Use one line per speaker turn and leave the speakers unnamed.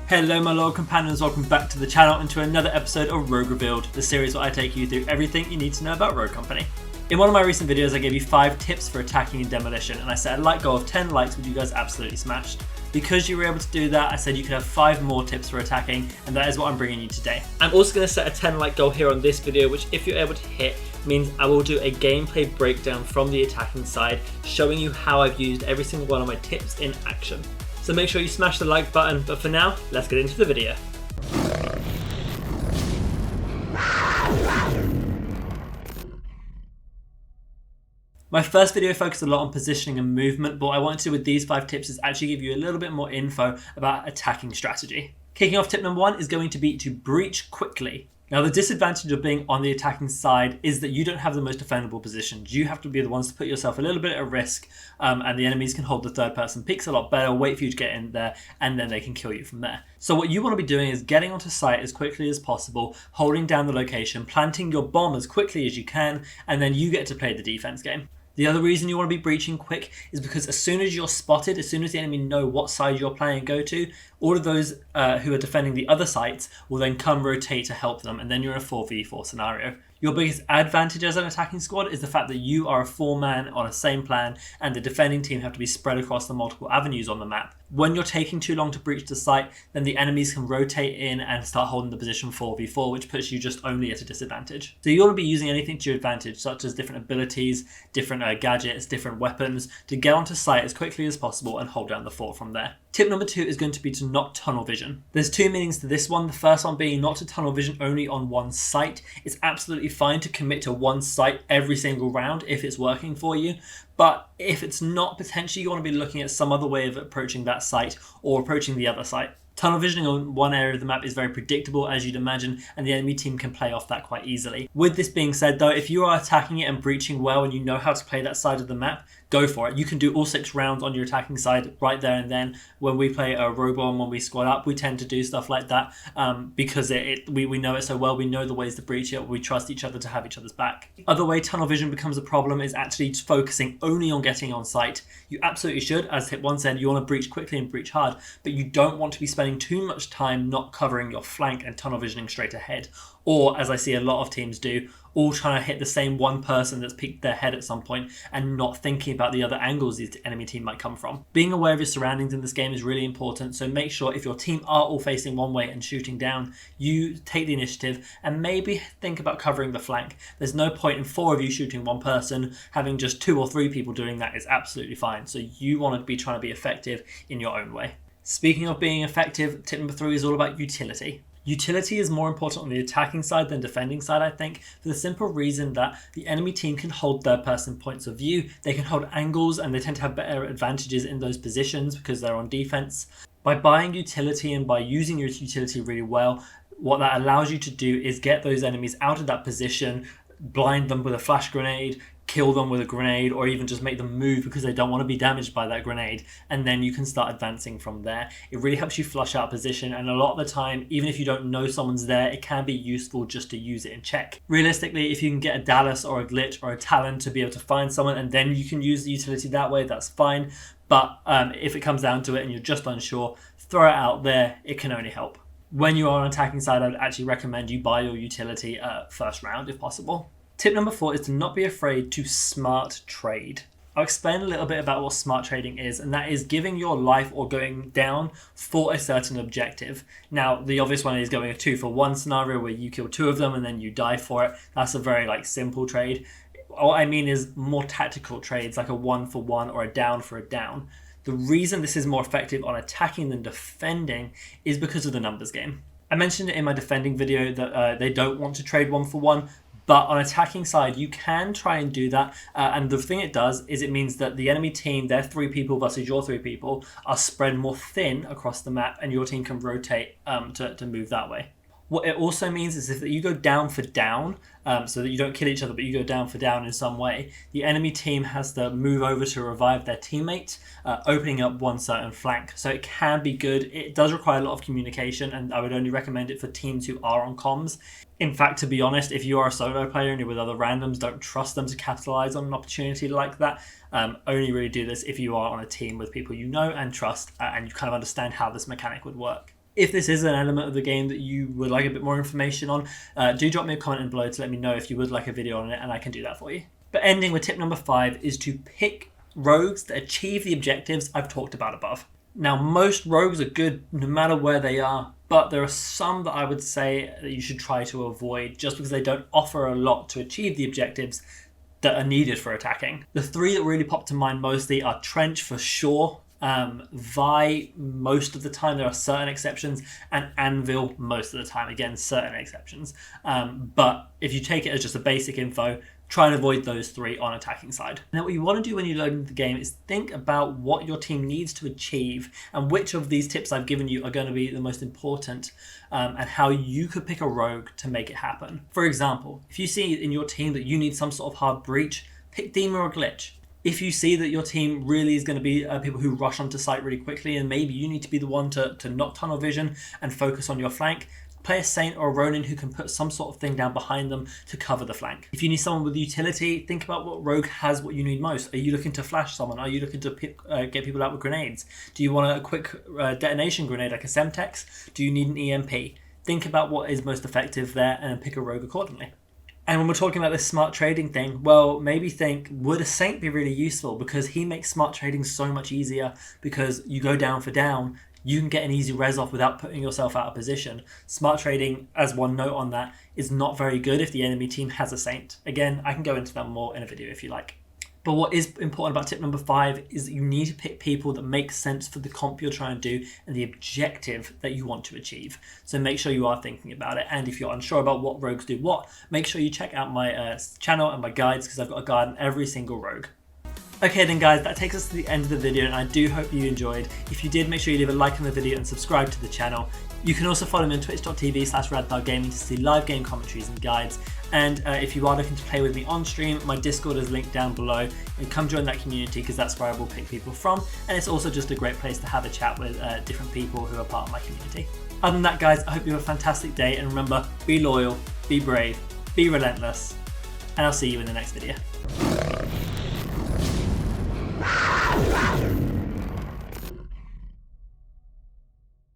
Hello my loyal companions, welcome back to the channel and to another episode of Rogue Revealed, the series where I take you through everything you need to know about Rogue Company. In one of my recent videos I gave you 5 tips for attacking and demolition and I set a like goal of 10 likes which you guys absolutely smashed. Because you were able to do that, I said you could have 5 more tips for attacking and that is what I'm bringing you today. I'm also going to set a 10 like goal here on this video which if you're able to hit means I will do a gameplay breakdown from the attacking side showing you how I've used every single one of my tips in action. So make sure you smash the like button, but for now, let's get into the video. My first video focused a lot on positioning and movement, but what I wanted to do with these 5 tips is actually give you a little bit more info about attacking strategy. Kicking off, tip number 1 is going to be to breach quickly. Now the disadvantage of being on the attacking side is that you don't have the most defendable positions. You have to be the ones to put yourself a little bit at risk and the enemies can hold the third person peaks a lot better, wait for you to get in there and then they can kill you from there. So what you want to be doing is getting onto site as quickly as possible, holding down the location, planting your bomb as quickly as you can, and then you get to play the defense game. The other reason you want to be breaching quick is because as soon as you're spotted, as soon as the enemy know what side you're playing and go to, all of those who are defending the other sites will then come rotate to help them and then you're in a 4v4 scenario. Your biggest advantage as an attacking squad is the fact that you are a 4-man on a same plan and the defending team have to be spread across the multiple avenues on the map. When you're taking too long to breach the site, then the enemies can rotate in and start holding the position 4v4, which puts you just only at a disadvantage. So you want to be using anything to your advantage, such as different abilities, different gadgets, different weapons, to get onto site as quickly as possible and hold down the fort from there. Tip number 2 is going to be to not tunnel vision. There's 2 meanings to this one. The first one being not to tunnel vision only on one site. It's absolutely fine to commit to one site every single round if it's working for you. But if it's not, potentially you want to be looking at some other way of approaching that site or approaching the other site. Tunnel visioning on one area of the map is very predictable as you'd imagine and the enemy team can play off that quite easily. With this being said though, if you are attacking it and breaching well and you know how to play that side of the map, go for it. You can do all 6 rounds on your attacking side right there and then. When we play a robot and when we squad up, we tend to do stuff like that because we know it so well, we know the ways to breach it, we trust each other to have each other's back. Other way tunnel vision becomes a problem is actually focusing only on getting on site. You absolutely should, as tip 1 said, you want to breach quickly and breach hard, but you don't want to be spending too much time not covering your flank and tunnel visioning straight ahead. Or, as I see a lot of teams do, all trying to hit the same one person that's peeked their head at some point and not thinking about the other angles the enemy team might come from. Being aware of your surroundings in this game is really important, so make sure if your team are all facing one way and shooting down, you take the initiative and maybe think about covering the flank. There's no point in 4 of you shooting one person, having just 2 or 3 people doing that is absolutely fine, so you want to be trying to be effective in your own way. Speaking of being effective, tip number 3 is all about utility. Utility is more important on the attacking side than defending side, I think, for the simple reason that the enemy team can hold third-person points of view, they can hold angles, and they tend to have better advantages in those positions because they're on defense. By buying utility and by using your utility really well, what that allows you to do is get those enemies out of that position, blind them with a flash grenade, kill them with a grenade, or even just make them move because they don't want to be damaged by that grenade, and then you can start advancing from there. It really helps you flush out position, and a lot of the time, even if you don't know someone's there, it can be useful just to use it in check. Realistically, if you can get a Dallas or a Glitch or a Talon to be able to find someone and then you can use the utility that way, that's fine. But if it comes down to it and you're just unsure, throw it out there, it can only help. When you are on attacking side, I'd actually recommend you buy your utility first round if possible. Tip number 4 is to not be afraid to smart trade. I'll explain a little bit about what smart trading is, and that is giving your life or going down for a certain objective. Now, the obvious one is going a 2-for-1 scenario where you kill 2 of them and then you die for it. That's a very simple trade. What I mean is more tactical trades, like a 1-for-1 or a down for a down. The reason this is more effective on attacking than defending is because of the numbers game. I mentioned it in my defending video that they don't want to trade 1-for-1. But on attacking side, you can try and do that. And the thing it does is it means that the enemy team, their 3 people versus your 3 people, are spread more thin across the map and your team can rotate to move that way. What it also means is if you go down for down, so that you don't kill each other, but you go down for down in some way, the enemy team has to move over to revive their teammate, opening up one certain flank. So it can be good. It does require a lot of communication, and I would only recommend it for teams who are on comms. In fact, to be honest, if you are a solo player and you're with other randoms, don't trust them to capitalize on an opportunity like that. Only really do this if you are on a team with people you know and trust, and you kind of understand how this mechanic would work. If this is an element of the game that you would like a bit more information on, do drop me a comment below to let me know if you would like a video on it, and I can do that for you. But ending with tip number 5 is to pick rogues that achieve the objectives I've talked about above. Now, most rogues are good no matter where they are, but there are some that I would say that you should try to avoid just because they don't offer a lot to achieve the objectives that are needed for attacking. The 3 that really pop to mind mostly are Trench for sure, Vi most of the time, there are certain exceptions, and Anvil most of the time, again certain exceptions, but if you take it as just a basic info, try and avoid those 3 on attacking side. Now what you want to do when you load into the game is think about what your team needs to achieve and which of these tips I've given you are going to be the most important, and how you could pick a rogue to make it happen. For example, if you see in your team that you need some sort of hard breach, pick Demon or Glitch. If you see that your team really is going to be people who rush onto site really quickly and maybe you need to be the one to knock tunnel vision and focus on your flank, play a Saint or a Ronin who can put some sort of thing down behind them to cover the flank. If you need someone with utility, think about what rogue has what you need most. Are you looking to flash someone? Are you looking to get people out with grenades? Do you want a quick detonation grenade like a Semtex? Do you need an EMP? Think about what is most effective there and pick a rogue accordingly. And when we're talking about this smart trading thing, well, maybe think, would a Saint be really useful? Because he makes smart trading so much easier because you go down for down, you can get an easy res off without putting yourself out of position. Smart trading, as one note on that, is not very good if the enemy team has a Saint. Again, I can go into that more in a video if you like. But what is important about tip number 5 is that you need to pick people that make sense for the comp you're trying to do and the objective that you want to achieve. So make sure you are thinking about it. And if you're unsure about what rogues do what, make sure you check out my channel and my guides, because I've got a guide on every single rogue. Okay then guys, that takes us to the end of the video, and I do hope you enjoyed. If you did, make sure you leave a like on the video and subscribe to the channel. You can also follow me on twitch.tv/raddargaming to see live game commentaries and guides. And if you are looking to play with me on stream, my Discord is linked down below. And come join that community, because that's where I will pick people from. And it's also just a great place to have a chat with different people who are part of my community. Other than that guys, I hope you have a fantastic day, and remember, be loyal, be brave, be relentless, and I'll see you in the next video.